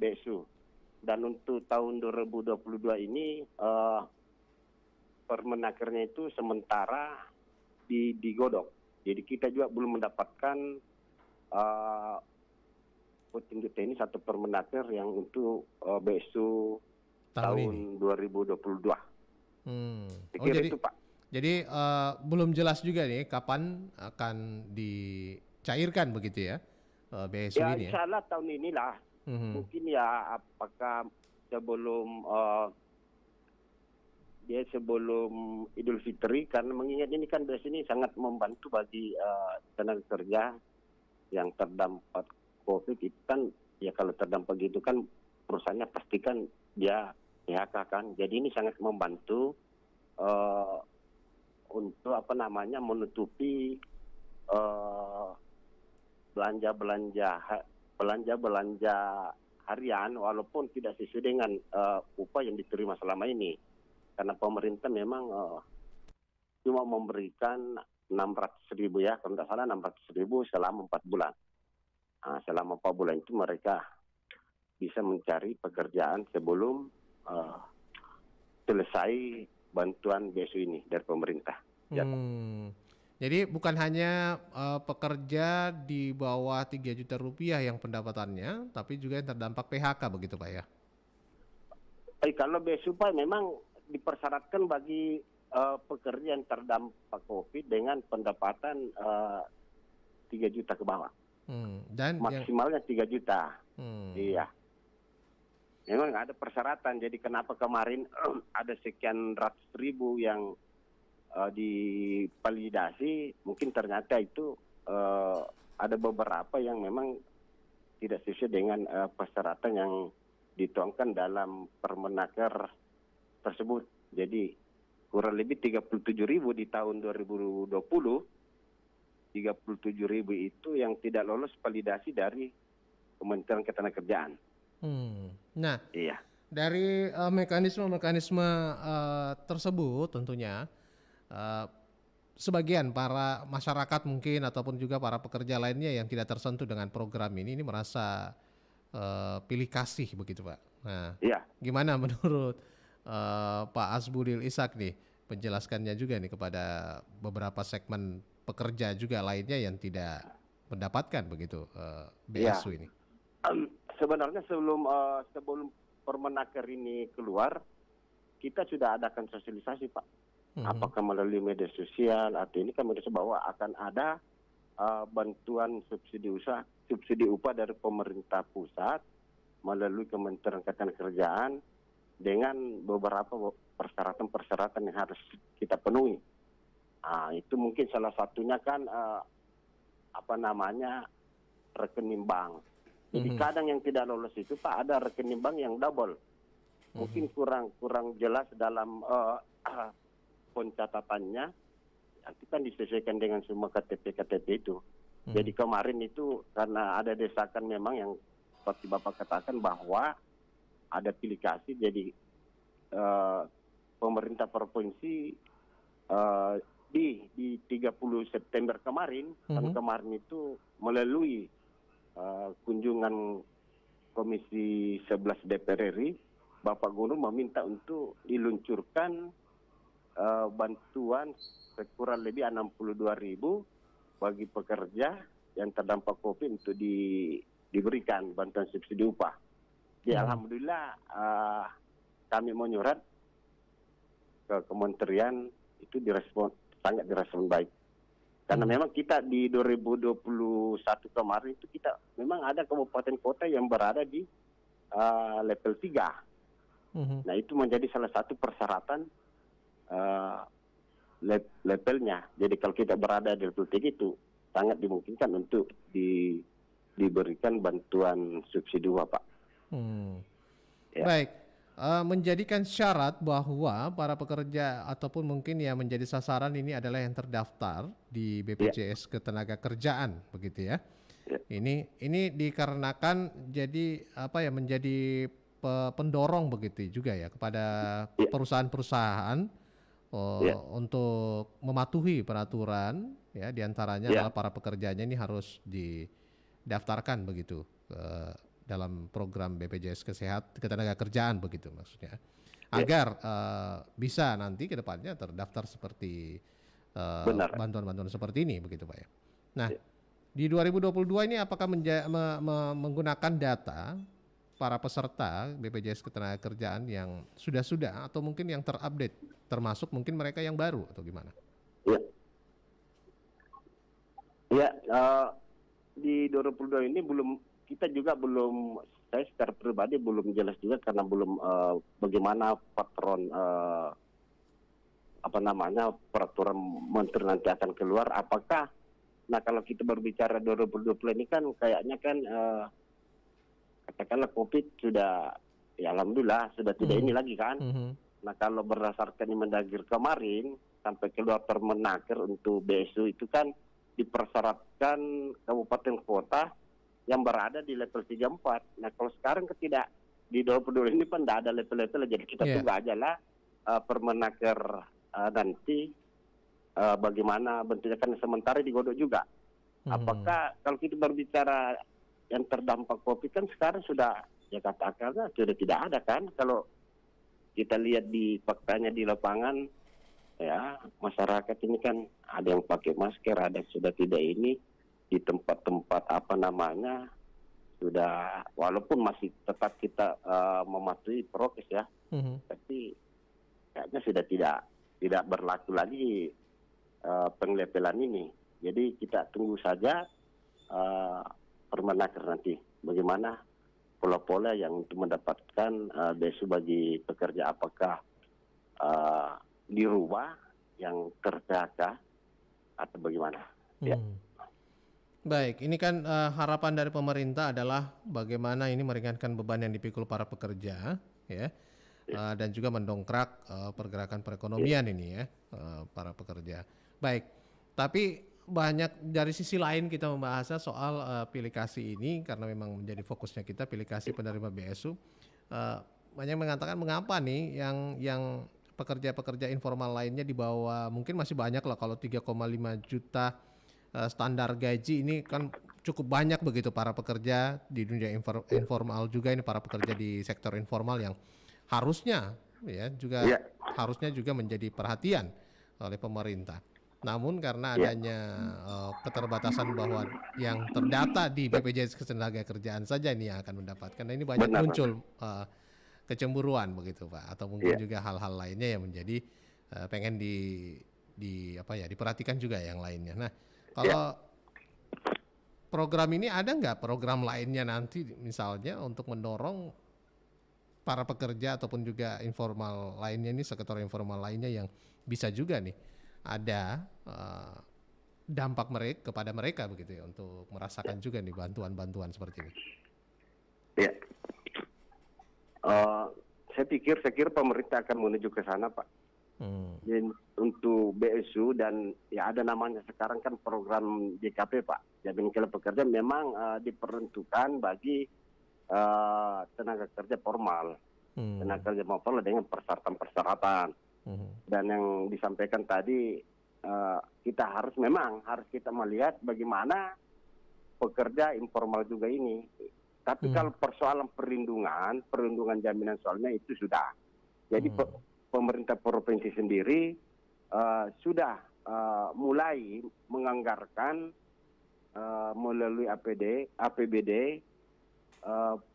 BSU. Dan untuk tahun 2022 ini Permenakernya itu sementara digodok. Jadi kita juga belum mendapatkan petunjuk teknis atau Permenaker yang untuk BSU tahun 2022. Oh, jadi itu Pak. Jadi belum jelas juga nih kapan akan dicairkan begitu ya BSU Ya ini ya. insya Allah tahun inilah. Mungkin ya apakah sebelum sebelum Idul Fitri, karena mengingat ini kan BSU ini sangat membantu bagi tenaga kerja yang terdampak COVID itu kan, ya kalau terdampak gitu kan perusahaannya pastikan dia PHK kan. Jadi ini sangat membantu untuk menutupi belanja harian walaupun tidak sesuai dengan upah yang diterima selama ini. Karena pemerintah memang cuma memberikan 600.000 ya, kalau tidak salah 600.000 selama 4 bulan. Selama 4 bulan itu mereka bisa mencari pekerjaan sebelum selesai bantuan BSU ini dari pemerintah. Jadi bukan hanya pekerja di bawah 3 juta rupiah yang pendapatannya, tapi juga yang terdampak PHK begitu Pak ya? Kalau BSU Pak memang dipersyaratkan bagi pekerja yang terdampak COVID dengan pendapatan 3 juta ke bawah. Dan maksimalnya 3 juta. Iya. Memang ada persyaratan. Jadi kenapa kemarin ada sekian ratus ribu yang divalidasi, mungkin ternyata itu ada beberapa yang memang tidak sesuai dengan persyaratan yang dituangkan dalam Permenaker tersebut. Jadi kurang lebih 37.000 di tahun 2020, 37.000 itu yang tidak lolos validasi dari Kementerian Ketenagakerjaan. Nah, iya. Dari mekanisme-mekanisme tersebut tentunya sebagian para masyarakat mungkin ataupun juga para pekerja lainnya yang tidak tersentuh dengan program ini merasa pilih kasih begitu Pak. Nah, iya. Gimana menurut Pak Asbudil Ishak nih menjelaskannya juga nih kepada beberapa segmen pekerja juga lainnya yang tidak mendapatkan begitu BSU ini? Sebenarnya sebelum Permenaker ini keluar, kita sudah adakan sosialisasi Pak. Apakah melalui media sosial atau ini kan media bahwa akan ada bantuan subsidi upah dari pemerintah pusat melalui Kementerian Ketenagakerjaan dengan beberapa persyaratan-persyaratan yang harus kita penuhi. Itu mungkin salah satunya kan rekening bank. Jadi kadang yang tidak lolos itu Pak ada rekening bank yang double. Mungkin kurang jelas dalam pencatatannya. Nanti kan disesuaikan dengan semua KTP itu. Jadi kemarin itu karena ada desakan memang yang seperti Bapak katakan bahwa ada pilih kasih. Jadi pemerintah provinsi di 30 September kemarin, kan kemarin itu melalui kunjungan Komisi 11 DPR RI, Bapak Gubernur meminta untuk diluncurkan bantuan kurang lebih 62.000 bagi pekerja yang terdampak COVID untuk diberikan bantuan subsidi upah. Ya, alhamdulillah kami menyurat ke kementerian itu sangat direspon baik. Karena memang kita di 2021 kemarin itu kita memang ada kabupaten kota yang berada di level 3. Nah itu menjadi salah satu persyaratan levelnya. Jadi kalau kita berada di level 3 itu sangat dimungkinkan untuk diberikan bantuan subsidi upah Pak. Ya. Baik. Menjadikan syarat bahwa para pekerja ataupun mungkin yang menjadi sasaran ini adalah yang terdaftar di BPJS Ketenagakerjaan begitu ya. Ini dikarenakan jadi menjadi pendorong begitu juga ya kepada perusahaan-perusahaan untuk mematuhi peraturan diantaranya adalah para pekerjanya ini harus didaftarkan begitu ke dalam program BPJS Ketenagakerjaan begitu maksudnya, agar bisa nanti ke depannya terdaftar seperti Benar. bantuan-bantuan seperti ini begitu Pak ya. Nah, Ya. di 2022 ini apakah menggunakan data para peserta BPJS Ketenagakerjaan yang sudah atau mungkin yang terupdate, termasuk mungkin mereka yang baru atau gimana? Ya, ya di 2022 ini kita juga belum, saya secara pribadi belum jelas juga karena belum bagaimana patron peraturan menteri nanti akan keluar. Apakah, nah kalau kita berbicara 2020 ini kan kayaknya kan katakanlah COVID sudah, ya alhamdulillah sudah tidak ini lagi kan. Nah kalau berdasarkan Mendagri kemarin sampai keluar Permenaker untuk BSU itu kan dipersyaratkan kabupaten kota yang berada di level 3-4. Nah kalau sekarang tidak di 2022 ini pun tidak ada level-level, jadi kita tunggu aja lah Permenaker nanti bagaimana bentuknya, kan sementara digodok juga. Apakah kalau kita berbicara yang terdampak COVID kan sekarang sudah, ya katakanlah sudah tidak ada kan. Kalau kita lihat di faktanya di lapangan, ya masyarakat ini kan ada yang pakai masker, ada yang sudah tidak ini, di tempat-tempat sudah, walaupun masih tetap kita mematuhi prokes ya, tapi kayaknya sudah tidak berlaku lagi penglevelan ini. Jadi kita tunggu saja Permenaker nanti bagaimana pola-pola yang untuk mendapatkan BSU bagi pekerja, apakah dirubah yang ter-PHK atau bagaimana? Ya. Baik, ini kan harapan dari pemerintah adalah bagaimana ini meringankan beban yang dipikul para pekerja, ya, dan juga mendongkrak pergerakan perekonomian ini ya, para pekerja. Baik, tapi banyak dari sisi lain kita membahasnya soal pilih kasih ini karena memang menjadi fokusnya kita pilih kasih penerima BSU. Banyak mengatakan mengapa nih yang pekerja-pekerja informal lainnya di bawah, mungkin masih banyak lah kalau 3,5 juta standar gaji ini kan cukup banyak begitu para pekerja di dunia informal juga, ini para pekerja di sektor informal yang harusnya harusnya juga menjadi perhatian oleh pemerintah. Namun karena adanya keterbatasan bahwa yang terdata di BPJS Ketenagakerjaan saja ini yang akan mendapatkan. Nah, ini banyak muncul kecemburuan begitu Pak, atau mungkin juga hal-hal lainnya yang menjadi pengen diperhatikan juga yang lainnya. Nah, kalau program ini ada nggak program lainnya nanti misalnya untuk mendorong para pekerja ataupun juga informal lainnya, ini sektor informal lainnya yang bisa juga nih ada dampak kepada mereka begitu ya, untuk merasakan juga nih bantuan-bantuan seperti ini. Ya, saya kira pemerintah akan menuju ke sana Pak. Jadi, untuk BSU dan ya ada namanya sekarang kan program JKP Pak, Jaminan Kehidupan Pekerja, memang diperuntukkan bagi tenaga kerja formal, tenaga kerja formal dengan persyaratan-persyaratan. Dan yang disampaikan tadi kita harus kita melihat bagaimana pekerja informal juga ini. Tapi kalau persoalan perlindungan jaminan soalnya itu sudah. Jadi pemerintah provinsi sendiri sudah mulai menganggarkan melalui APBD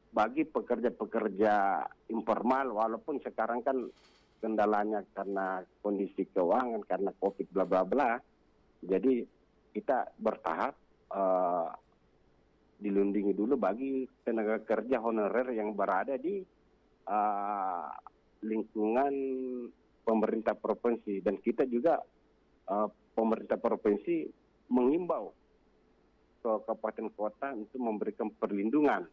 bagi pekerja-pekerja informal, walaupun sekarang kan kendalanya karena kondisi keuangan, karena COVID bla bla bla. Jadi kita bertahap dilindungi dulu bagi tenaga kerja honorer yang berada di lingkungan pemerintah provinsi, dan kita juga pemerintah provinsi mengimbau ke kabupaten kota untuk memberikan perlindungan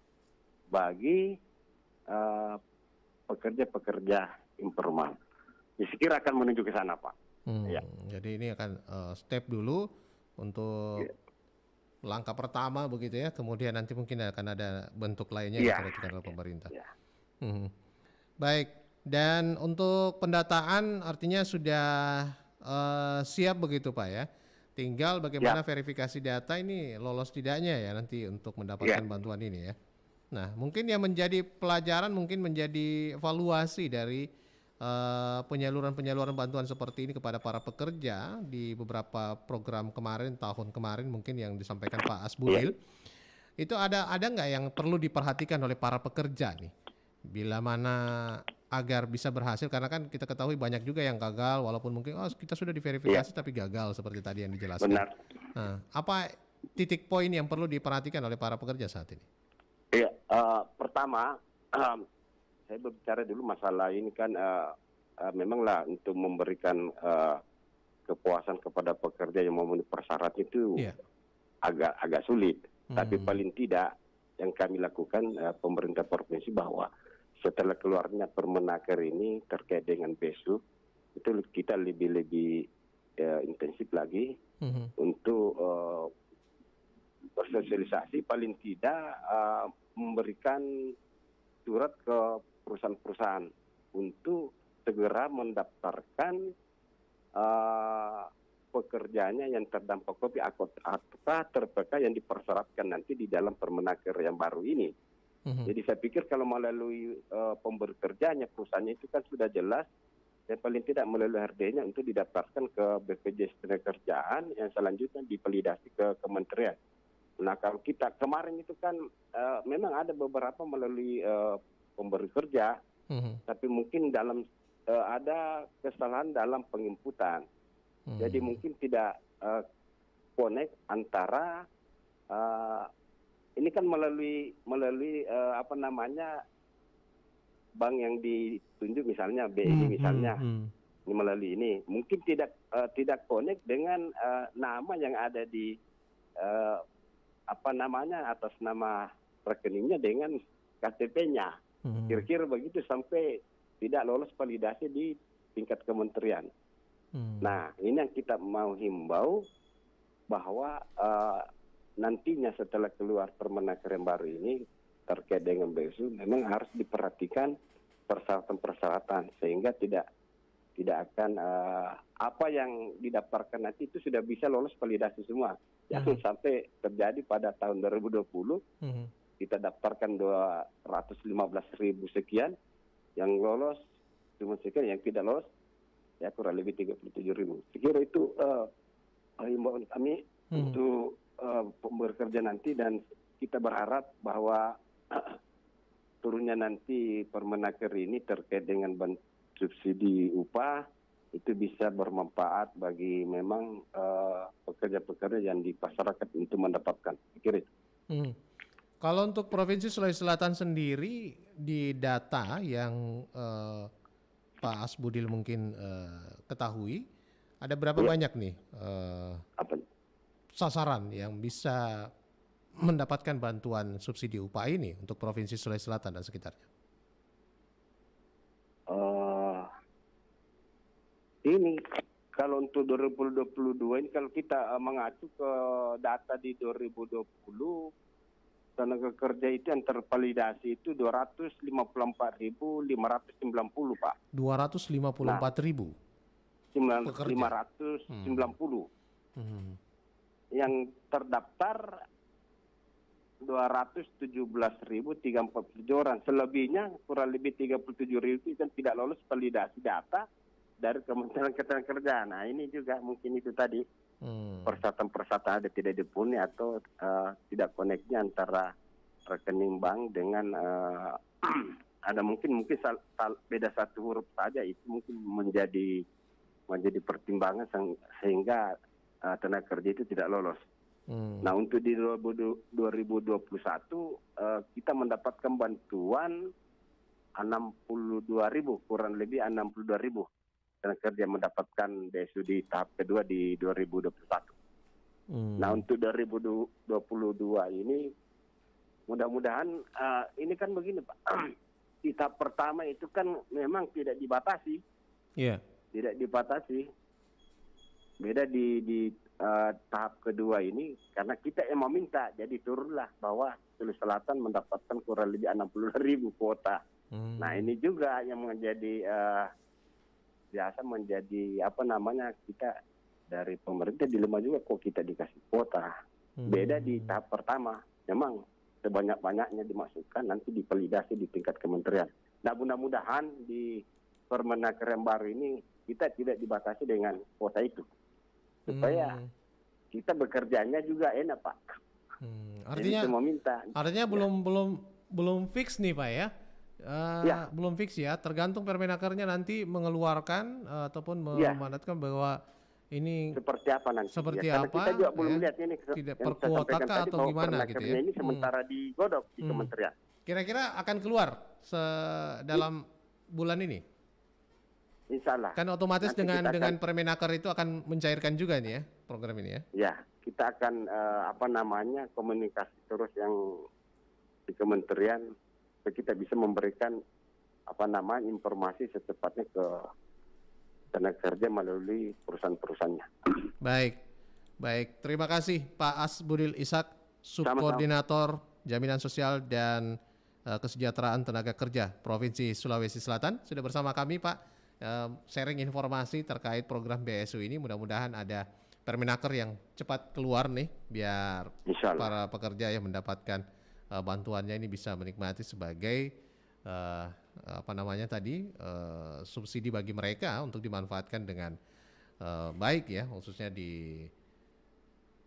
bagi pekerja-pekerja informal. Ya, saya kira akan menuju ke sana Pak. Jadi ini akan step dulu untuk langkah pertama begitu ya, kemudian nanti mungkin akan ada bentuk lainnya yang diperhatikan oleh pemerintah. Baik, dan untuk pendataan artinya sudah siap begitu Pak ya. Tinggal bagaimana verifikasi data ini lolos tidaknya ya nanti untuk mendapatkan bantuan ini ya. Nah, mungkin yang menjadi pelajaran, mungkin menjadi evaluasi dari penyaluran-penyaluran bantuan seperti ini kepada para pekerja di beberapa program kemarin, tahun kemarin mungkin yang disampaikan Pak Iya, Asbudil, itu ada nggak yang perlu diperhatikan oleh para pekerja nih? Bila mana agar bisa berhasil, karena kan kita ketahui banyak juga yang gagal, walaupun mungkin oh kita sudah iya, diverifikasi tapi gagal seperti tadi yang dijelaskan. benar. Nah, apa titik poin yang perlu diperhatikan oleh para pekerja saat ini? Iya, pertama, saya berbicara dulu masalah ini kan memanglah untuk memberikan kepuasan kepada pekerja yang memenuhi persyarat itu Iya. agak sulit. Tapi Hmm. paling tidak yang kami lakukan pemerintah provinsi bahwa setelah keluarnya Permenaker ini terkait dengan BESU, itu kita lebih intensif lagi Mhm. untuk bersosialisasi, paling tidak memberikan surat ke perusahaan-perusahaan untuk segera mendaftarkan pekerjaannya yang terdampak COVID atau terpeka yang dipersyaratkan nanti di dalam Permenaker yang baru ini. Mhm. Jadi saya pikir kalau melalui pemberi kerjanya perusahaannya itu kan sudah jelas, dan paling tidak melalui HRD-nya untuk didaftarkan ke BPJS Ketenagakerjaan yang selanjutnya dipelidasi ke kementerian. Nah kalau kita kemarin itu kan memang ada beberapa melalui pemberi kerja, Mhm. tapi mungkin dalam ada kesalahan dalam penginputan. Jadi Hmm. mungkin tidak connect antara ini kan melalui apa namanya bank yang ditunjuk misalnya BNI Hmm. Hmm. misalnya Hmm. ini melalui ini mungkin tidak connect dengan nama yang ada di eh, apa namanya atas nama rekeningnya dengan KTP-nya. Hmm. Kira-kira begitu sampai tidak lolos validasi di tingkat kementerian. Hmm. Nah, ini yang kita mau himbau bahwa nantinya setelah keluar Permenaker yang baru ini terkait dengan BSU memang harus diperhatikan persyaratan-persyaratan sehingga tidak akan apa yang didaftarkan nanti itu sudah bisa lolos validasi semua. Jangan sampai terjadi pada tahun 2020 Hmm. kita daftarkan 215.000 sekian, yang lolos cuma sekian, yang tidak lolos ya kurang lebih 37.000. Saya kira itu himbauan kami untuk pemberi kerja nanti, dan kita berharap bahwa turunnya nanti Permenaker ini terkait dengan subsidi upah itu bisa bermanfaat bagi memang pekerja-pekerja yang di masyarakat untuk mendapatkan. Kira itu. Hmm. Kalau untuk Provinsi Sulawesi Selatan sendiri di data yang Pak Asbudil mungkin ketahui, ada berapa Ya, banyak nih apa? sasaran yang bisa mendapatkan bantuan subsidi upah ini untuk Provinsi Sulawesi Selatan dan sekitarnya? Ini kalau untuk 2022 ini kalau kita mengacu ke data di 2020 tenaga kerja itu yang tervalidasi itu 254.590 Pak. 254.000 pekerja. 590. Hmm. Yang terdaftar 217.034 orang. Selebihnya kurang lebih 37.000 itu kan tidak lolos validasi data dari Kementerian Ketenagakerjaan. Nah ini juga mungkin itu tadi persyaratan-persyaratan ada tidak dipenuhi atau tidak koneknya antara rekening bank dengan ada mungkin beda satu huruf saja, itu mungkin menjadi pertimbangan sehingga tenaga kerja itu tidak lolos. Nah untuk di 2021 kita mendapatkan bantuan 62.000, kurang lebih 62.000 tenaga kerja mendapatkan BSU di tahap kedua di 2021. Nah untuk 2022 ini mudah-mudahan ini kan begini Pak, di tahap pertama itu kan memang tidak dibatasi. Iya. Tidak dibatasi. Beda di tahap kedua ini karena kita yang meminta, jadi turunlah bahwa Sulawesi Selatan mendapatkan kurang lebih 62.000 kuota. Nah ini juga yang menjadi biasa menjadi apa namanya, kita dari pemerintah dilema juga kok kita dikasih kuota. Beda di tahap pertama, memang sebanyak-banyaknya dimasukkan nanti divalidasi di tingkat kementerian. Nah, mudah-mudahan di Permenaker yang baru ini kita tidak dibatasi dengan kuota itu, supaya kita bekerjanya juga enak, Pak. Artinya, jadi minta. Artinya belum fix nih, Pak ya? Belum fix ya. Tergantung Permenakernya nanti mengeluarkan ataupun memandatkan bahwa ini seperti apa nanti? Seperti Karena apa? kita juga belum lihat ini tidak per kuota kah atau gimana gitu ya? Ini sementara digodok di kementerian. Kira-kira akan keluar dalam bulan ini? Insya Allah. Kan otomatis dengan Permenaker itu akan mencairkan juga nih ya program ini ya? Ya, kita akan komunikasi terus yang di kementerian, kita bisa memberikan informasi secepatnya ke tenaga kerja melalui perusahaan-perusahaannya. Baik. Terima kasih Pak Asbudil Ishak, Subkoordinator Jaminan Sosial dan Kesejahteraan Tenaga Kerja Provinsi Sulawesi Selatan. Sudah bersama kami Pak, sharing informasi terkait program BSU ini. Mudah-mudahan ada Permenaker yang cepat keluar nih, biar para pekerja yang mendapatkan bantuannya ini bisa menikmati sebagai subsidi bagi mereka untuk dimanfaatkan dengan baik ya, khususnya di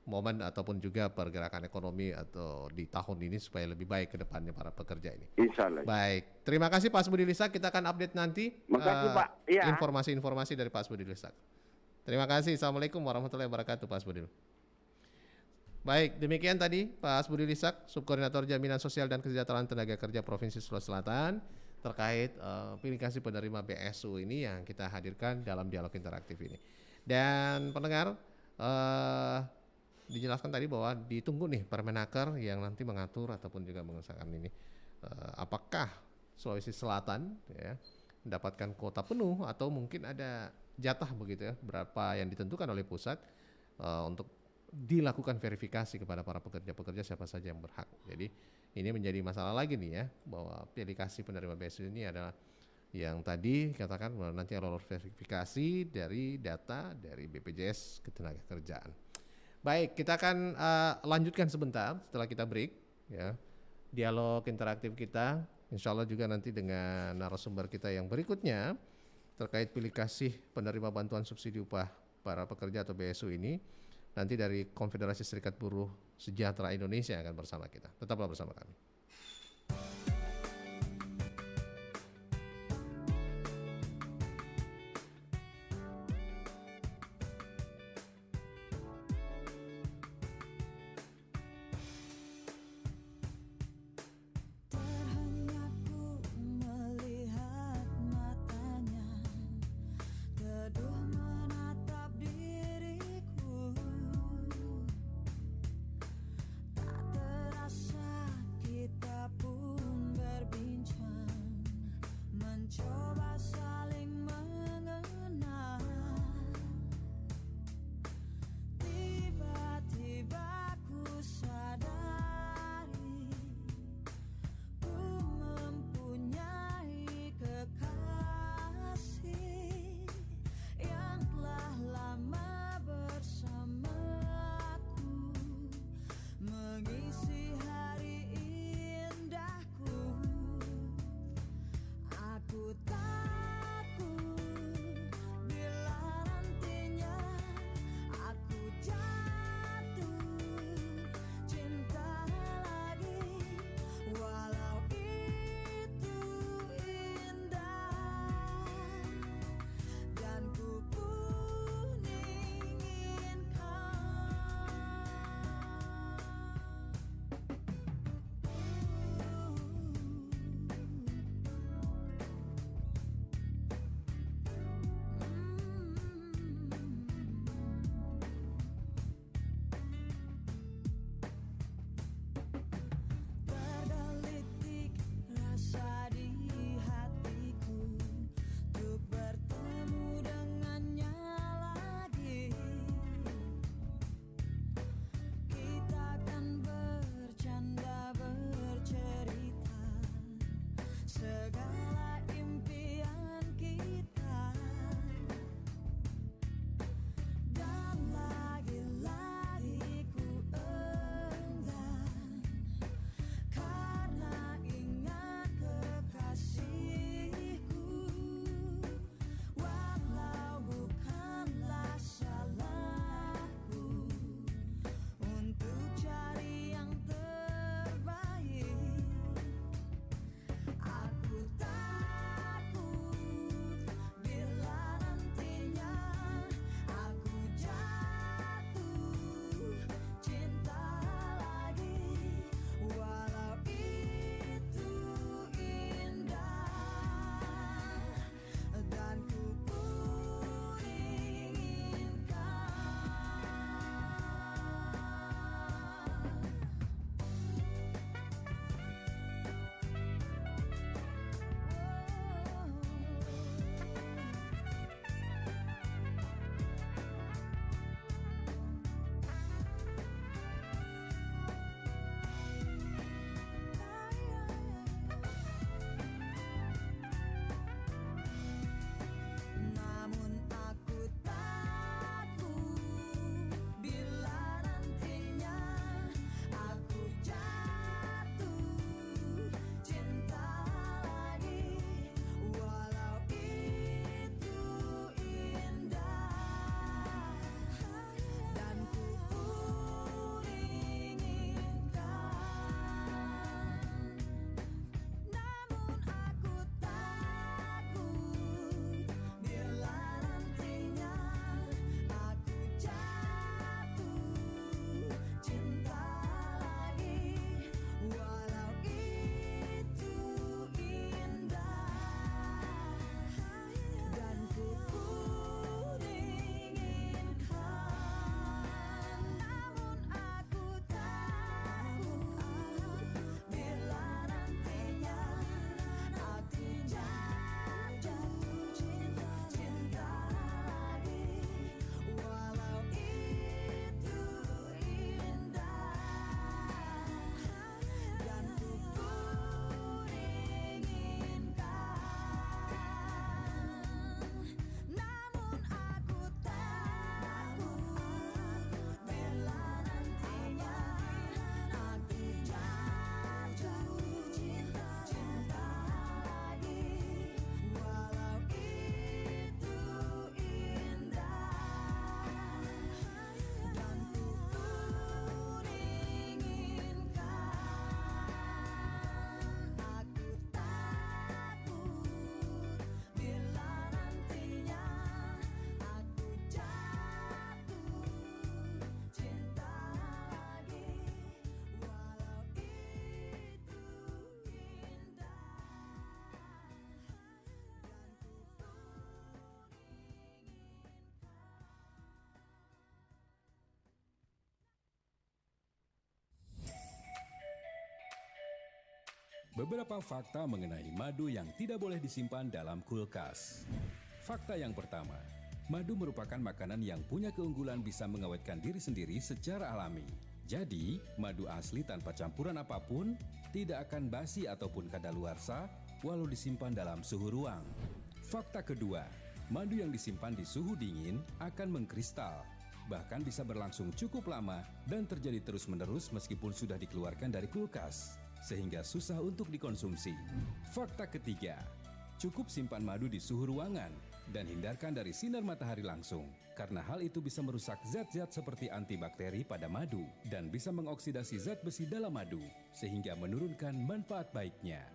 momen ataupun juga pergerakan ekonomi atau di tahun ini supaya lebih baik ke depannya para pekerja ini. Insyaallah. Baik, terima kasih Pak Asbudil Ishak. Kita akan update nanti informasi-informasi dari Pak Asbudil Ishak. Terima kasih. Assalamualaikum warahmatullahi wabarakatuh Pak Asbudil. Baik, demikian tadi Pak Asbudil Ishak, Subkoordinator Jaminan Sosial dan Kesejahteraan Tenaga Kerja Provinsi Sulawesi Selatan, terkait aplikasi penerima BSU ini yang kita hadirkan dalam dialog interaktif ini. Dan pendengar, dijelaskan tadi bahwa ditunggu nih Permenaker yang nanti mengatur ataupun juga mengesahkan ini. Apakah Sulawesi Selatan ya mendapatkan kuota penuh atau mungkin ada jatah begitu ya, berapa yang ditentukan oleh pusat untuk dilakukan verifikasi kepada para pekerja-pekerja siapa saja yang berhak. Jadi ini menjadi masalah lagi nih ya, bahwa aplikasi penerima BSU ini adalah yang tadi katakan nanti lolos verifikasi dari data dari BPJS Ketenagakerjaan. Baik, kita akan lanjutkan sebentar setelah kita break ya. Dialog interaktif kita insya Allah juga nanti dengan narasumber kita yang berikutnya terkait pilih kasih penerima bantuan subsidi upah para pekerja atau BSU ini, nanti dari Konfederasi Serikat Buruh Sejahtera Indonesia akan bersama kita. Tetaplah bersama kami. Beberapa fakta mengenai madu yang tidak boleh disimpan dalam kulkas. Fakta yang pertama, madu merupakan makanan yang punya keunggulan bisa mengawetkan diri sendiri secara alami. Jadi, madu asli tanpa campuran apapun tidak akan basi ataupun kadaluarsa walau disimpan dalam suhu ruang. Fakta kedua, madu yang disimpan di suhu dingin akan mengkristal, bahkan bisa berlangsung cukup lama dan terjadi terus-menerus meskipun sudah dikeluarkan dari kulkas, sehingga susah untuk dikonsumsi. Fakta ketiga, cukup simpan madu di suhu ruangan dan hindarkan dari sinar matahari langsung, karena hal itu bisa merusak zat-zat seperti antibakteri pada madu dan bisa mengoksidasi zat besi dalam madu, sehingga menurunkan manfaat baiknya.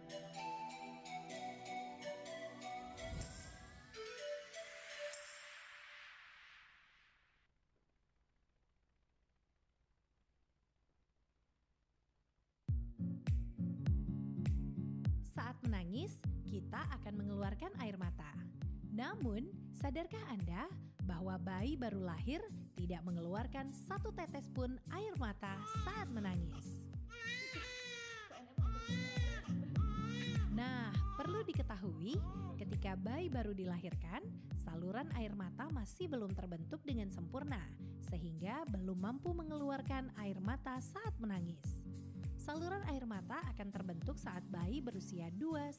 Saat menangis, kita akan mengeluarkan air mata. Namun, sadarkah Anda bahwa bayi baru lahir tidak mengeluarkan satu tetes pun air mata saat menangis? Nah, perlu diketahui, ketika bayi baru dilahirkan, saluran air mata masih belum terbentuk dengan sempurna, sehingga belum mampu mengeluarkan air mata saat menangis. Saluran air mata akan terbentuk saat bayi berusia 2-8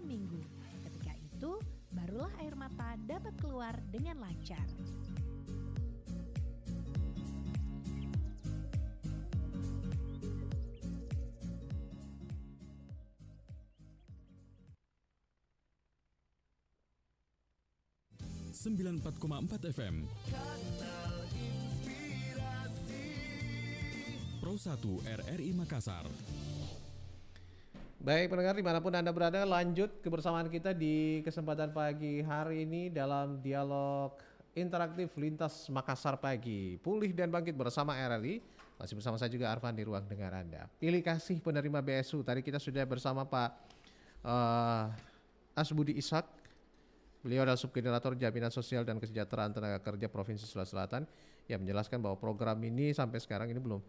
minggu. Ketika itu, barulah air mata dapat keluar dengan lancar. Sembilan 94,4 FM Pro 1 RRI Makassar. Baik pendengar dimanapun Anda berada, lanjut kebersamaan kita di kesempatan pagi hari ini dalam dialog interaktif Lintas Makassar Pagi. Pulih dan bangkit bersama RRI. Masih bersama saya juga Arfan di ruang dengar Anda. Pilih kasih penerima BSU. Tadi kita sudah bersama Pak Asbudi Ishak. Beliau adalah Subkoordinator Jaminan Sosial dan Kesejahteraan Tenaga Kerja Provinsi Sulawesi Selatan yang menjelaskan bahwa program ini sampai sekarang ini belum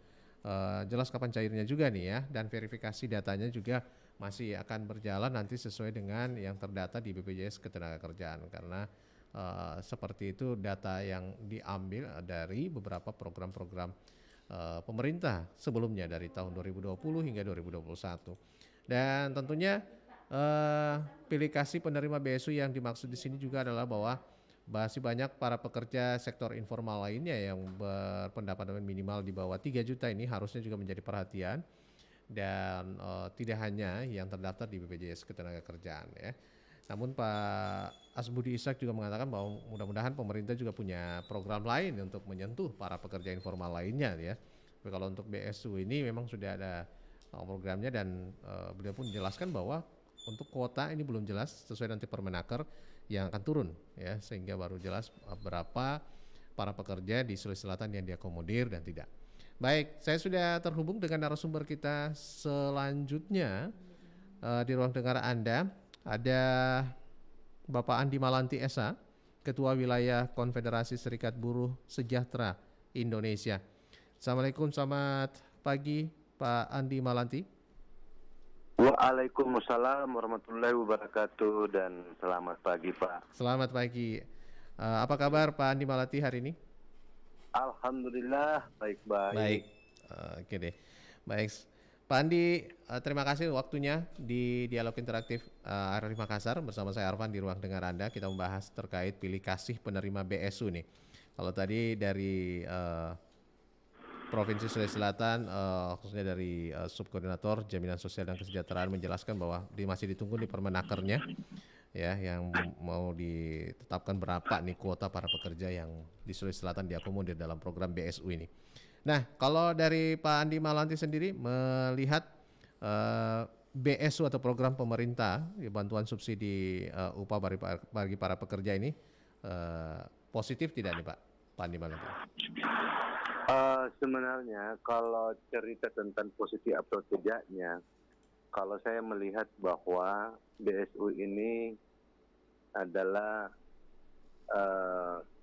jelas kapan cairnya juga nih ya, dan verifikasi datanya juga masih akan berjalan nanti sesuai dengan yang terdata di BPJS Ketenagakerjaan, karena seperti itu data yang diambil dari beberapa program-program pemerintah sebelumnya dari tahun 2020 hingga 2021. Dan tentunya pilih kasih penerima BSU yang dimaksud di sini juga adalah bahwa masih banyak para pekerja sektor informal lainnya yang berpendapatan minimal di bawah 3 juta ini harusnya juga menjadi perhatian, dan tidak hanya yang terdaftar di BPJS Ketenagakerjaan ya. Namun Pak Asbudi Ishak juga mengatakan bahwa mudah-mudahan pemerintah juga punya program lain untuk menyentuh para pekerja informal lainnya ya. Tapi kalau untuk BSU ini memang sudah ada programnya, dan beliau pun menjelaskan bahwa untuk kuota ini belum jelas sesuai nanti Permenaker yang akan turun ya, sehingga baru jelas berapa para pekerja di Sulawesi Selatan yang diakomodir dan tidak. Baik, saya sudah terhubung dengan narasumber kita selanjutnya di ruang dengar Anda. Ada Bapak Andi Malanti SA, Ketua Wilayah Konfederasi Serikat Buruh Sejahtera Indonesia. Assalamualaikum, selamat pagi Pak Andi Malanti. Waalaikumsalam warahmatullahi wabarakatuh, dan selamat pagi Pak. Selamat pagi. Apa kabar Pak Andi Malanti hari ini? Alhamdulillah baik-baik. Baik, oke deh. Baik, Pak Andi, terima kasih waktunya di Dialog Interaktif RRI Makassar bersama saya Arfan di ruang dengar Anda. Kita membahas terkait pilih kasih penerima BSU nih. Kalau tadi dari Provinsi Sulawesi Selatan, khususnya dari Subkoordinator Jaminan Sosial dan Kesejahteraan menjelaskan bahwa masih ditunggu di Permenakernya ya, yang mau ditetapkan berapa nih kuota para pekerja yang di Sulawesi Selatan diakomodir dalam program BSU ini. Nah, kalau dari Pak Andi Malanti sendiri melihat BSU atau program pemerintah bantuan subsidi upah bagi para pekerja ini positif tidak nih Pak Andi Malanti? Sebenarnya kalau cerita tentang positif atau tidaknya, kalau saya melihat bahwa BSU ini adalah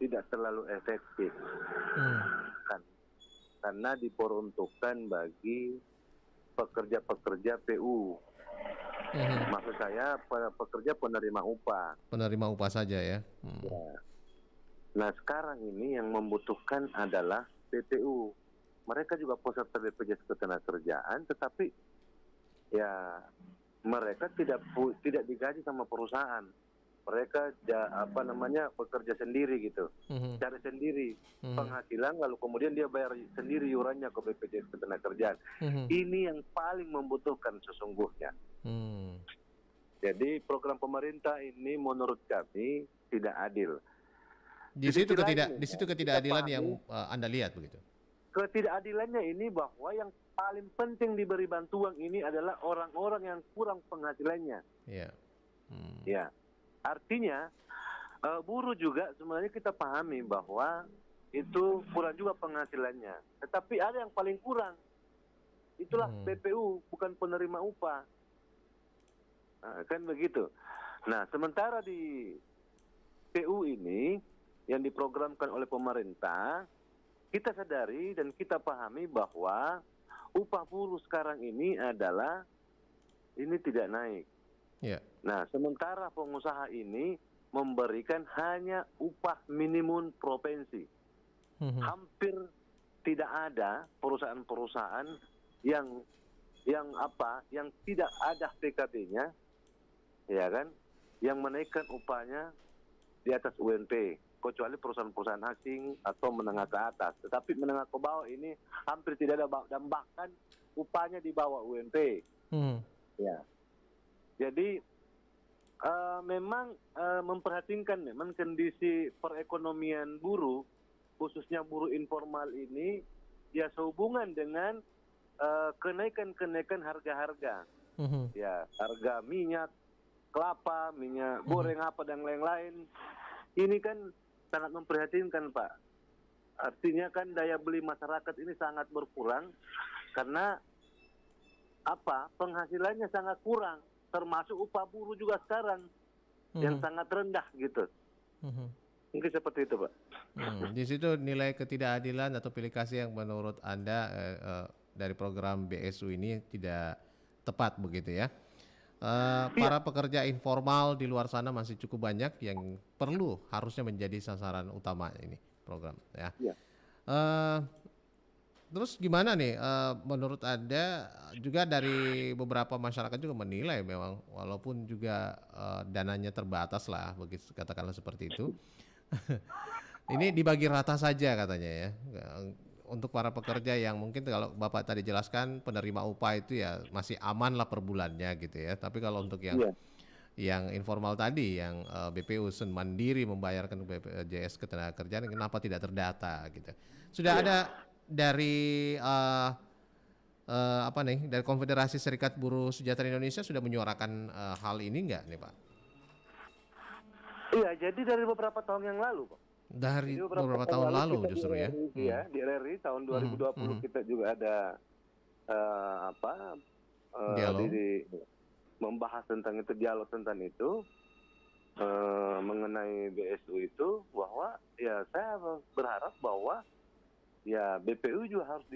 tidak terlalu efektif, karena diperuntukkan bagi pekerja-pekerja PU Maksud saya pekerja penerima upah. Penerima upah saja ya. Ya. Nah sekarang ini yang membutuhkan adalah PTU. Mereka juga peserta BPJS Ketenagakerjaan, tetapi ya mereka tidak digaji sama perusahaan. Mereka bekerja sendiri gitu, cari sendiri penghasilan, lalu kemudian dia bayar sendiri iurannya ke BPJS Ketenagakerjaan. Ini yang paling membutuhkan sesungguhnya. Jadi program pemerintah ini menurut kami tidak adil. Di situ ketidakadilan yang Anda lihat begitu. Ketidakadilannya ini bahwa yang paling penting diberi bantuan ini adalah orang-orang yang kurang penghasilannya. Iya. Ya, artinya buruh juga sebenarnya kita pahami bahwa itu kurang juga penghasilannya. Tetapi ada yang paling kurang, itulah PPU, bukan penerima upah. Nah, kan begitu. Nah, sementara di PU ini yang diprogramkan oleh pemerintah, kita sadari dan kita pahami bahwa upah buruh sekarang ini adalah ini tidak naik. Yeah. Nah, sementara pengusaha ini memberikan hanya upah minimum provinsi. Hampir tidak ada perusahaan-perusahaan yang tidak ada PKB-nya, ya kan, yang menaikkan upahnya di atas UMP. Kecuali perusahaan-perusahaan asing atau menengah ke atas. Tetapi menengah ke bawah ini hampir tidak ada, dan bahkan upahnya di bawah UMP. Ya. Jadi memang memperhatikan memang kondisi perekonomian buruh, khususnya buruh informal ini, ya sehubungan dengan kenaikan harga-harga. Ya, harga minyak kelapa, minyak goreng apa dan lain-lain. Ini kan sangat memprihatinkan, Pak. Artinya kan daya beli masyarakat ini sangat berkurang karena penghasilannya sangat kurang, termasuk upah buruh juga sekarang yang sangat rendah gitu. Mungkin seperti itu, Pak. Di situ nilai ketidakadilan atau pilih kasih yang menurut Anda dari program BSU ini tidak tepat begitu ya. Para pekerja informal di luar sana masih cukup banyak yang harusnya menjadi sasaran utama ini program ya. Terus gimana nih menurut Anda, juga dari beberapa masyarakat juga menilai memang walaupun juga dananya terbatas lah begitu, katakanlah seperti itu. Ini dibagi rata saja katanya ya. Untuk para pekerja yang mungkin kalau Bapak tadi jelaskan penerima upah itu ya masih aman lah per bulannya gitu ya. Tapi kalau untuk yang informal tadi, yang BPU mandiri membayarkan BPJS Ketenagakerjaan, kenapa tidak terdata gitu? Sudah ada dari dari Konfederasi Serikat Buruh Sejahtera Indonesia sudah menyuarakan hal ini enggak nih Pak? Iya, jadi dari beberapa tahun yang lalu, Pak. Dari beberapa tahun lalu justru ya. Di RRI tahun 2020 kita juga ada membahas tentang itu, dialog tentang itu mengenai BSU itu, bahwa ya saya berharap bahwa ya BPU juga harus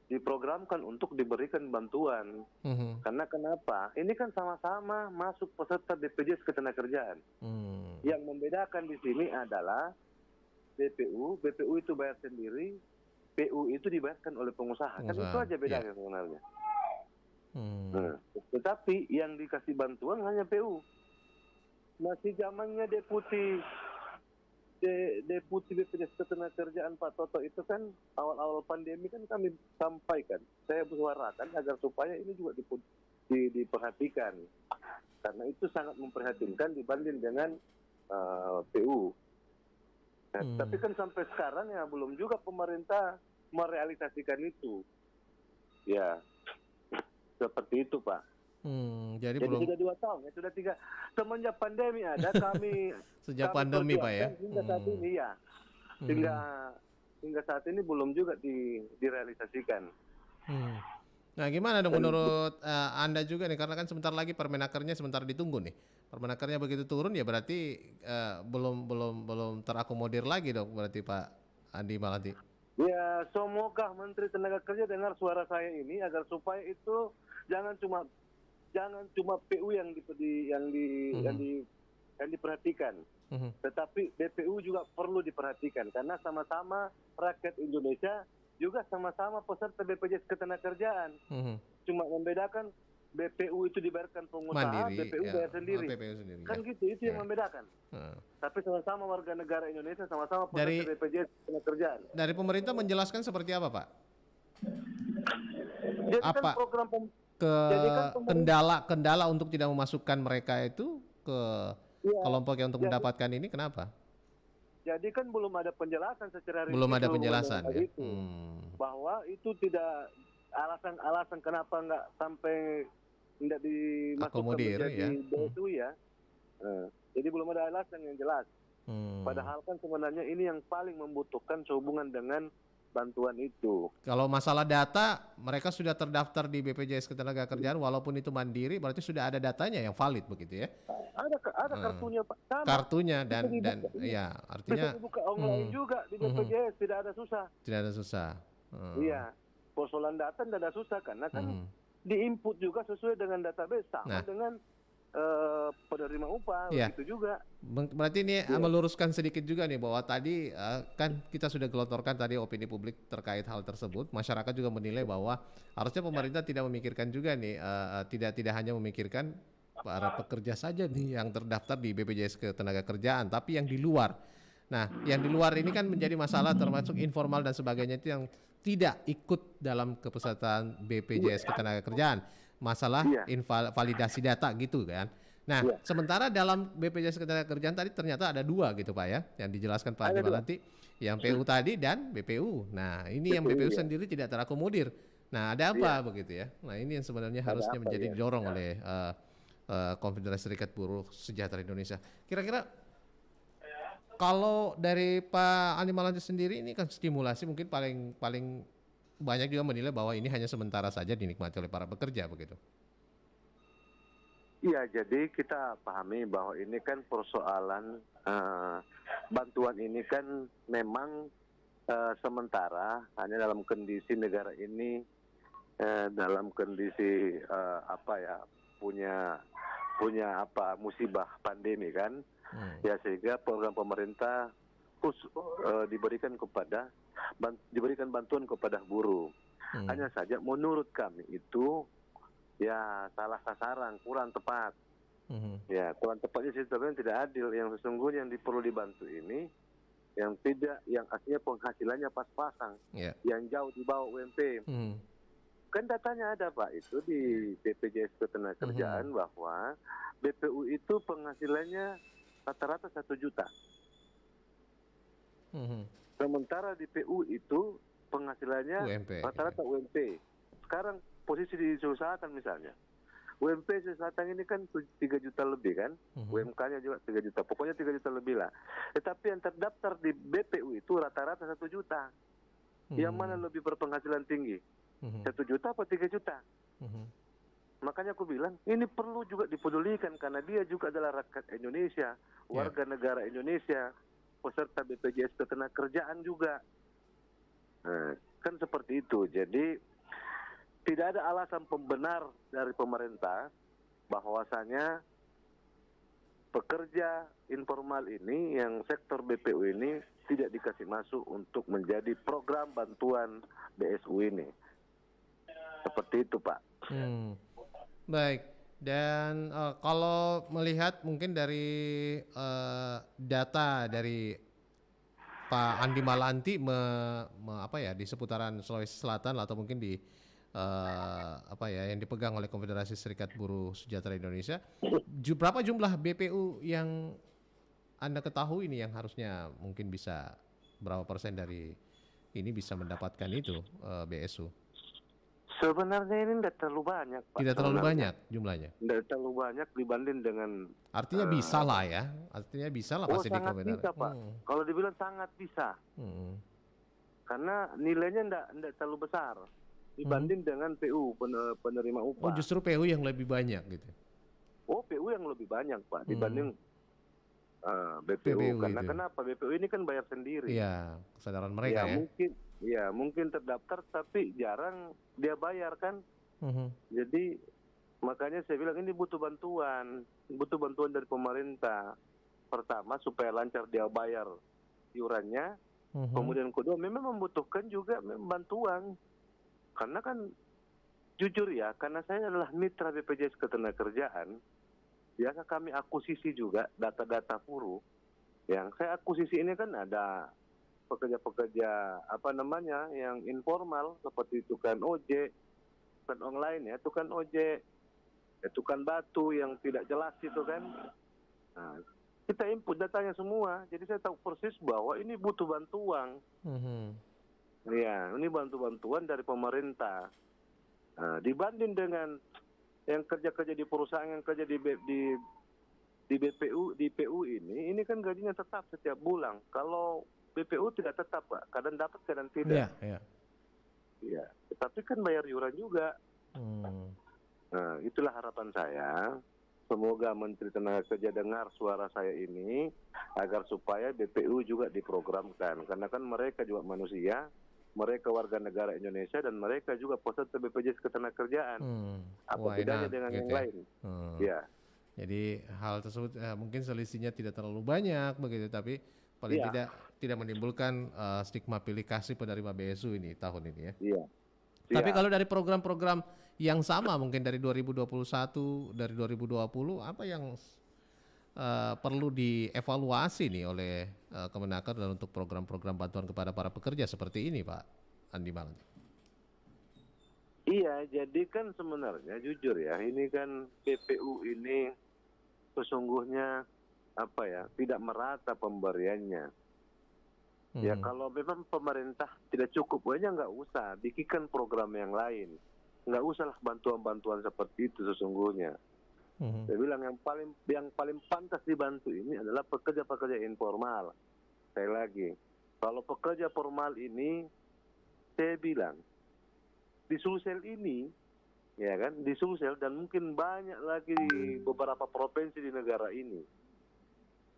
diprogramkan untuk diberikan bantuan. Karena kenapa? Ini kan sama-sama masuk peserta BPJS Ketenagakerjaan. Yang membedakan di sini adalah BPU itu bayar sendiri, PU itu dibayarkan oleh pengusaha. Kan itu aja bedanya sebenarnya. Tetapi yang dikasih bantuan hanya PU. Masih zamannya Deputi BPJS Ketenagakerjaan Pak Toto itu kan awal-awal pandemi kan kami sampaikan, saya bersuarakan agar supaya ini juga diperhatikan, karena itu sangat memprihatinkan dibanding dengan PU. Tapi kan sampai sekarang ya belum juga pemerintah merealisasikan itu. Ya, seperti itu Pak. Jadi sudah 2 tahun ya, sudah 3 semenjak pandemi ada kami sejak pandemi Pak ya. Hingga saat ini ya. Hingga saat ini belum juga direalisasikan. Nah, gimana dong menurut Anda juga nih, karena kan sebentar lagi Permenakernya sebentar ditunggu nih. Permenakernya begitu turun ya berarti belum terakomodir lagi dong berarti Pak Andi Malardi. Ya, semoga Menteri Tenaga Kerja dengar suara saya ini agar supaya itu jangan cuma PU yang diperhatikan, tetapi BPU juga perlu diperhatikan karena sama-sama rakyat Indonesia juga sama-sama peserta BPJS Ketenagakerjaan. Cuma membedakan BPU itu dibayarkan pengusaha, Mandiri, BPU bayar sendiri. BPU sendiri. Kan gitu, itu yang membedakan. Tapi sama-sama warga negara Indonesia, sama-sama peserta BPJS Ketenagakerjaan. Dari pemerintah menjelaskan seperti apa, Pak? Jadi Apa kan program kendala untuk tidak memasukkan mereka itu ke kelompok yang untuk mendapatkan ini kenapa? Jadi kan belum ada penjelasan secara rinci. Belum ada penjelasan ya. Itu. Bahwa itu tidak alasan kenapa nggak sampai tidak dimasukkan menjadi BSU ya. Jadi belum ada alasan yang jelas. Padahal kan sebenarnya ini yang paling membutuhkan sehubungan dengan bantuan itu. Kalau masalah data, mereka sudah terdaftar di BPJS Ketenagakerjaan walaupun itu mandiri, berarti sudah ada datanya yang valid begitu ya? Ada kartunya Pak. Sama. Kartunya dan ya artinya bisa dibuka online juga di BPJS, tidak ada susah. Tidak ada susah. Iya, persoalan data tidak ada susah karena kan diinput juga sesuai dengan database sama dengan penerima upah begitu juga. Berarti ini meluruskan sedikit juga nih bahwa tadi kan kita sudah gelontorkan tadi opini publik terkait hal tersebut. Masyarakat juga menilai bahwa harusnya pemerintah tidak memikirkan juga nih tidak hanya memikirkan para pekerja saja nih yang terdaftar di BPJS Ketenagakerjaan, tapi yang di luar. Nah, yang di luar ini kan menjadi masalah termasuk informal dan sebagainya itu yang tidak ikut dalam kepesertaan BPJS Ketenagakerjaan. Masalah validasi data gitu kan. Nah, sementara dalam BPJS Ketenagakerjaan tadi ternyata ada 2 gitu Pak ya, yang dijelaskan Pak Andi Malanti, yang PU tadi dan BPU. Nah, ini yang BPU sendiri tidak terakomodir. Nah, ada apa begitu ya? Nah, ini yang sebenarnya harusnya menjadi didorong oleh Konfederasi Serikat Buruh Sejahtera Indonesia. Kira-kira kalau dari Pak Andi Malanti sendiri ini kan stimulasi mungkin paling banyak juga menilai bahwa ini hanya sementara saja dinikmati oleh para pekerja begitu. Iya, jadi kita pahami bahwa ini kan persoalan bantuan ini kan memang sementara hanya dalam kondisi negara ini dalam kondisi punya musibah pandemi kan. Ya sehingga program pemerintah diberikan bantuan kepada buruh. Hanya saja menurut kami itu ya salah sasaran, kurang tepat. Ya kurang tepatnya sebenarnya tidak adil. Yang sesungguhnya yang perlu dibantu ini yang aslinya penghasilannya pas-pasan, yang jauh di bawah UMP. Kan datanya ada Pak itu di BPJS Ketenagakerjaan bahwa BPU itu penghasilannya rata-rata 1 juta. Sementara di PU itu penghasilannya rata-rata UMP. Sekarang posisi di Sulawesi Selatan misalnya. UMP Sulawesi Selatan ini kan 3 juta lebih kan. UMK-nya juga 3 juta. Pokoknya 3 juta lebih lah. Tetapi yang terdaftar di BPU itu rata-rata 1 juta. Yang mana lebih berpenghasilan tinggi? 1 juta apa 3 juta? Makanya aku bilang ini perlu juga dipedulikan karena dia juga adalah rakyat Indonesia, warga negara Indonesia, peserta BPJS Ketenagakerjaan juga. Kan seperti itu. Jadi tidak ada alasan pembenar dari pemerintah bahwasanya pekerja informal ini yang sektor BPU ini tidak dikasih masuk untuk menjadi program bantuan BSU ini. Seperti itu Pak. Baik, dan kalau melihat mungkin dari data dari Pak Andi Malanti di seputaran Sulawesi Selatan atau mungkin di yang dipegang oleh Konfederasi Serikat Buruh Sejahtera Indonesia, berapa jumlah BPU yang Anda ketahui ini yang harusnya mungkin bisa berapa persen dari ini bisa mendapatkan itu BSU? Sebenarnya ini tidak terlalu banyak Pak. Tidak terlalu banyak jumlahnya? Tidak terlalu banyak dibanding dengan... Artinya bisa lah ya? Artinya bisa lah pasti di sangat bisa Pak. Kalau dibilang sangat bisa. Karena nilainya tidak terlalu besar dibanding dengan PU, penerima upah. Oh justru PU yang lebih banyak gitu? Oh PU yang lebih banyak Pak dibanding BPU. Karena kenapa? BPU ini kan bayar sendiri. Iya, kesadaran mereka ya. Mungkin terdaftar tapi jarang dia bayar kan. Jadi makanya saya bilang ini butuh bantuan dari pemerintah. Pertama supaya lancar dia bayar iurannya, kemudian kedua memang membutuhkan juga bantuan. Karena kan jujur ya, karena saya adalah mitra BPJS Ketenagakerjaan, biasa kami akuisisi juga data-data buruh. Yang saya akuisisi ini kan ada pekerja-pekerja yang informal seperti tukang ojek, tukang online ya, tukang ojek, tukang batu yang tidak jelas itu kan. Nah, kita input datanya semua, jadi saya tahu persis bahwa ini butuh bantuan. Ya, ini bantuan dari pemerintah. Nah, dibanding dengan yang kerja-kerja di perusahaan yang kerja di BPU, di PU ini kan gajinya tetap setiap bulan. Kalau BPU tidak tetap, Pak. Kadang dapat, kadang tidak. Iya. Tetapi kan bayar iuran juga. Nah, itulah harapan saya. Semoga Menteri Tenaga Kerja dengar suara saya ini agar supaya BPU juga diprogramkan. Karena kan mereka juga manusia, mereka warga negara Indonesia dan mereka juga peserta BPJS Ketenagakerjaan. Apa bedanya dengan yang lain? Ya. Jadi hal tersebut mungkin selisihnya tidak terlalu banyak begitu, tapi paling tidak menimbulkan stigma pilih kasih penerima BSU ini tahun ini ya. Iya. Tapi kalau dari program-program yang sama mungkin dari 2021, dari 2020, apa yang perlu dievaluasi nih oleh Kemenaker dan untuk program-program bantuan kepada para pekerja seperti ini, Pak Andi Malang? Iya, jadi kan sebenarnya jujur ya, ini kan BPU ini sesungguhnya tidak merata pemberiannya. Ya kalau memang pemerintah tidak cukup, nggak usah bikinkan program yang lain, nggak usahlah bantuan-bantuan seperti itu sesungguhnya. Saya bilang yang paling pantas dibantu ini adalah pekerja-pekerja informal. Sekali lagi, kalau pekerja formal ini, saya bilang di Sulsel ini, ya kan, di Sulsel dan mungkin banyak lagi di beberapa provinsi di negara ini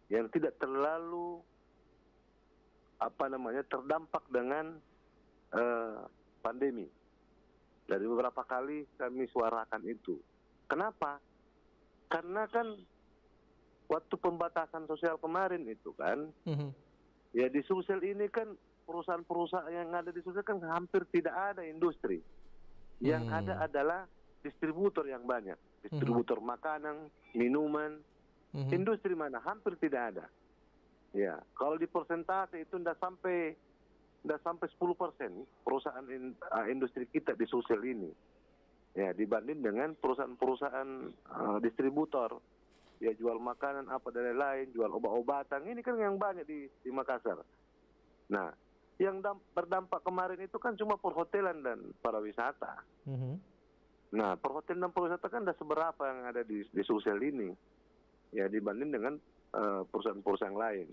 yang tidak terlalu terdampak dengan pandemi. Dari beberapa kali kami suarakan itu. Kenapa? Karena kan waktu pembatasan sosial kemarin itu kan, ya di Sulsel ini kan perusahaan-perusahaan yang ada di Sulsel kan hampir tidak ada industri. Yang ada adalah distributor yang banyak, distributor makanan, minuman, industri mana hampir tidak ada. Ya, kalau di persentase itu tidak sampai 10% perusahaan industri kita di Sulsel ini. Ya, dibanding dengan perusahaan-perusahaan distributor, ya jual makanan apa dan lain-lain, jual obat-obatan, ini kan yang banyak di Makassar. Nah, yang berdampak kemarin itu kan cuma perhotelan dan pariwisata. Nah, perhotelan dan pariwisata kan tidak seberapa yang ada di Sulsel ini, ya dibanding dengan perusahaan-perusahaan lain.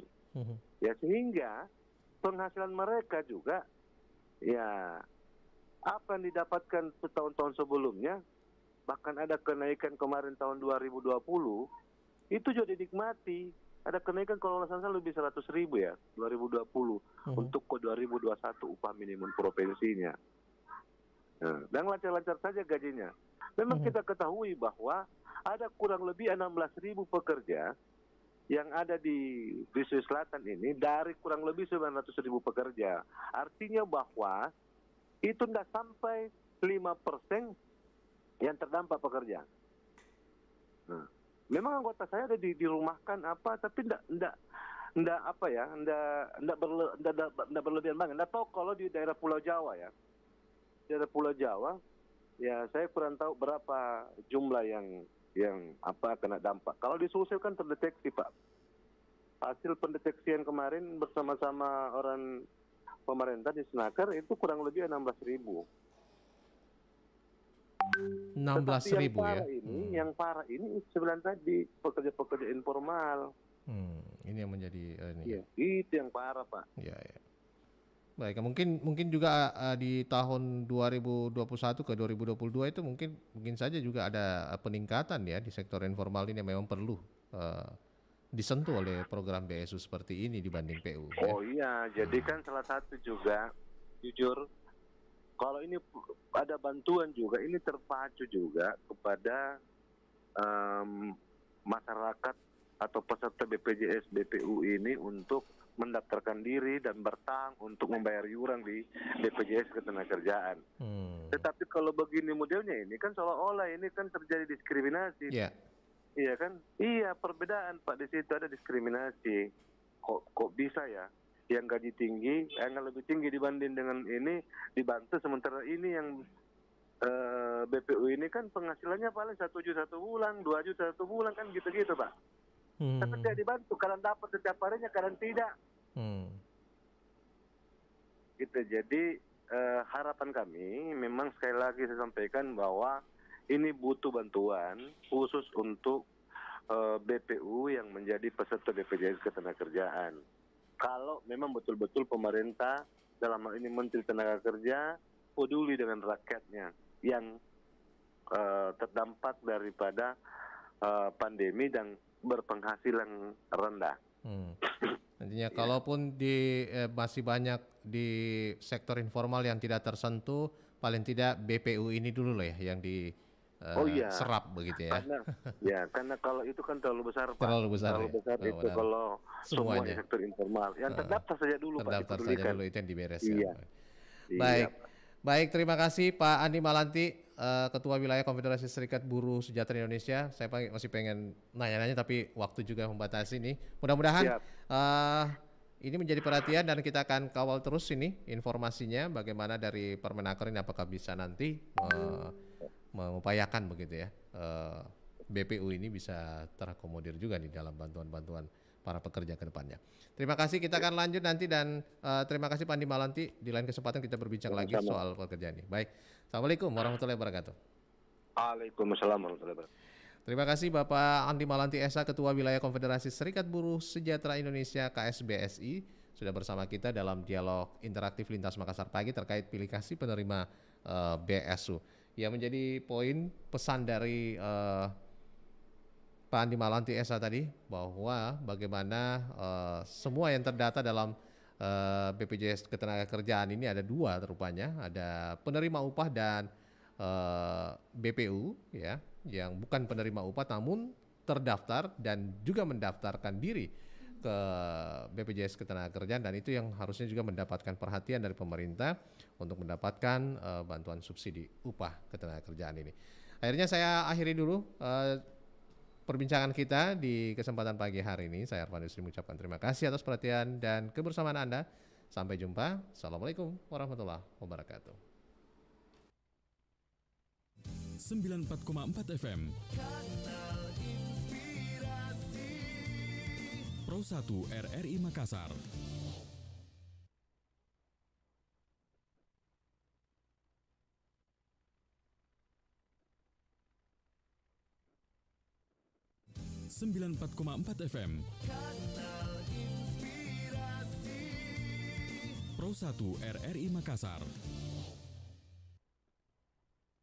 Ya sehingga penghasilan mereka juga, ya apa yang didapatkan setahun-tahun sebelumnya, bahkan ada kenaikan kemarin tahun 2020, itu juga dinikmati. Ada kenaikan kalau nggak salah lebih 100.000 ya, 2020 untuk ke 2021 upah minimum provinsinya. Nah, dan lancar-lancar saja gajinya. Memang kita ketahui bahwa ada kurang lebih 16.000 pekerja yang ada di Sulawesi Selatan ini dari kurang lebih 900.000 pekerja. Artinya bahwa itu tidak sampai 5% yang terdampak pekerja. Nah, memang anggota saya ada dirumahkan tapi tidak berlebihan banget. Nggak tahu kalau di daerah Pulau Jawa ya. Daerah Pulau Jawa, ya saya kurang tahu berapa jumlah yang kena dampak. Kalau di Sulsel kan terdeteksi, Pak. Hasil pendeteksian kemarin bersama-sama orang pemerintah di Senaker itu kurang lebih 16.000. 16.000 ya. Yang parah ini sebenarnya tadi pekerja-pekerja informal. Ini yang menjadi ya, itu yang parah, Pak. Ya. Baik, mungkin juga di tahun 2021 ke 2022 itu mungkin saja juga ada peningkatan ya di sektor informal ini yang memang perlu disentuh oleh program BSU seperti ini dibanding PU. Oh iya, jadi kan salah satu juga jujur kalau ini ada bantuan juga, ini terpacu juga kepada masyarakat atau peserta BPJS BPU ini untuk mendaftarkan diri dan bertang untuk membayar iuran di BPJS Ketenagakerjaan. Tetapi kalau begini modelnya ini kan seolah-olah ini kan terjadi diskriminasi. Yeah. Iya kan? Iya, perbedaan Pak, di situ ada diskriminasi. Kok bisa ya? Yang gaji tinggi, yang lebih tinggi dibanding dengan ini dibantu, sementara ini yang BPU ini kan penghasilannya paling 1 juta 1 bulan, 2 juta 1 bulan, kan gitu-gitu Pak. Tapi tidak dibantu, kalian dapat setiap harinya, kalian tidak. Gitu. Jadi harapan kami memang sekali lagi saya sampaikan bahwa ini butuh bantuan khusus untuk BPU yang menjadi peserta BPJS Ketenagakerjaan. Kalau memang betul-betul pemerintah dalam hal ini Menteri Tenaga Kerja peduli dengan rakyatnya yang terdampak daripada pandemi dan berpenghasilan rendah. Nantinya kalaupun masih banyak di sektor informal yang tidak tersentuh, paling tidak BPU ini dulu lah ya yang serap begitu ya. Karena kalau itu kan terlalu besar Pak. Terlalu besar itu kalau semua di sektor informal. Yang terdaftar saja dulu Pak. Terdaftar saja dulu, itu yang dibereskan. Iya. Baik, terima kasih Pak Andi Malanti, Ketua Wilayah Konfederasi Serikat Buruh Sejahtera Indonesia. Saya masih pengen nanya-nanya tapi waktu juga membatasi nih. Mudah-mudahan ini menjadi perhatian dan kita akan kawal terus ini informasinya bagaimana dari Permenaker ini apakah bisa nanti mengupayakan begitu ya BPU ini bisa terakomodir juga di dalam bantuan-bantuan para pekerja ke depannya. Terima kasih, kita akan lanjut nanti dan terima kasih Pak Andi Malanti. Di lain kesempatan kita berbincang lagi soal pekerjaan ini. Baik, Assalamualaikum warahmatullahi wabarakatuh. Waalaikumsalam warahmatullahi wabarakatuh. Terima kasih Bapak Andi Malanti Esa, Ketua Wilayah Konfederasi Serikat Buruh Sejahtera Indonesia KSBSI, sudah bersama kita dalam dialog interaktif Lintas Makassar pagi terkait pilih kasih penerima BSU. Ya, menjadi poin pesan dari Pak Andi Malanti Esa tadi bahwa bagaimana semua yang terdata dalam BPJS Ketenagakerjaan ini ada 2 rupanya, ada penerima upah dan BPU ya, yang bukan penerima upah namun terdaftar dan juga mendaftarkan diri ke BPJS Ketenagakerjaan, dan itu yang harusnya juga mendapatkan perhatian dari pemerintah untuk mendapatkan bantuan subsidi upah ketenagakerjaan ini. Akhirnya saya akhiri dulu perbincangan kita di kesempatan pagi hari ini. Saya Arfan Yusri mengucapkan terima kasih atas perhatian dan kebersamaan Anda. Sampai jumpa. Assalamualaikum warahmatullahi wabarakatuh. 94,4 FM Pro 1 RRI Makassar. Sembilan 94,4 FM Pro 1 RRI Makassar.